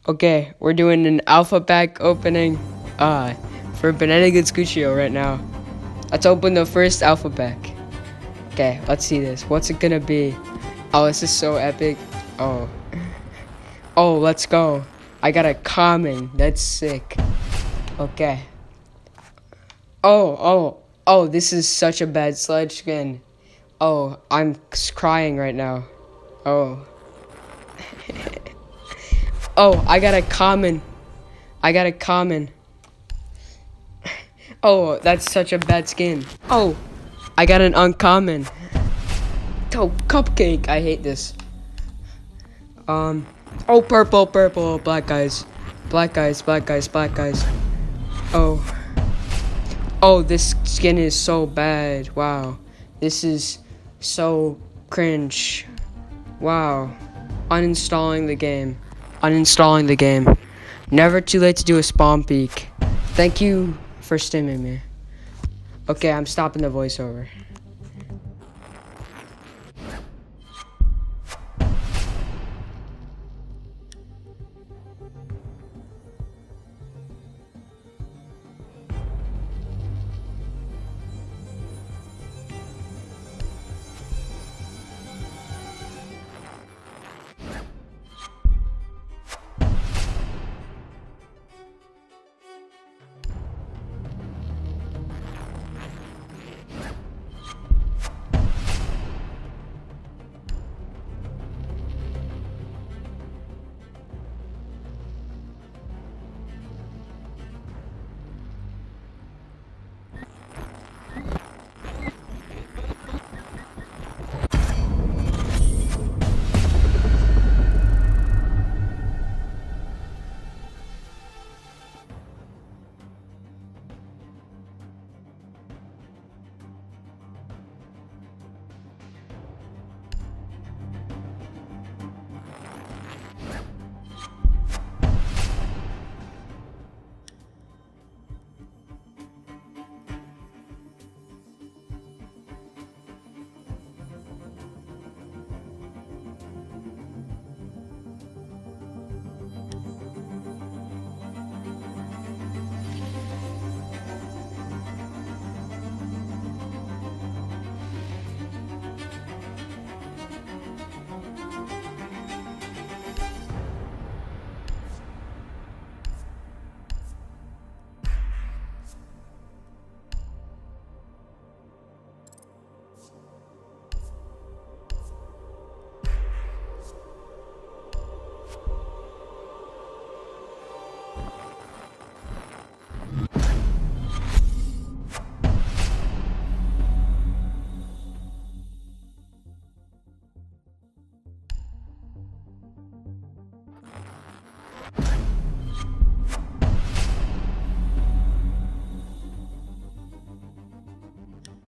Okay, we're doing an alpha pack opening for Banana Goods Guccio right now. Let's open the first alpha pack. Okay, let's see this. What's it gonna be? Oh, this is so epic. Oh. Oh, let's go. I got a common. That's sick. Okay. Oh, this is such a bad sledge skin. Oh, I'm crying right now. Oh. Oh, I got a common. Oh, that's such a bad skin. Oh, I got an uncommon. Oh, cupcake. I hate this. Oh, purple. Black guys. Oh. Oh, this skin is so bad. Wow. This is so cringe. Wow. Uninstalling the game. Never too late to do a spawn peek. Thank you for stimming me. Okay, I'm stopping the voiceover.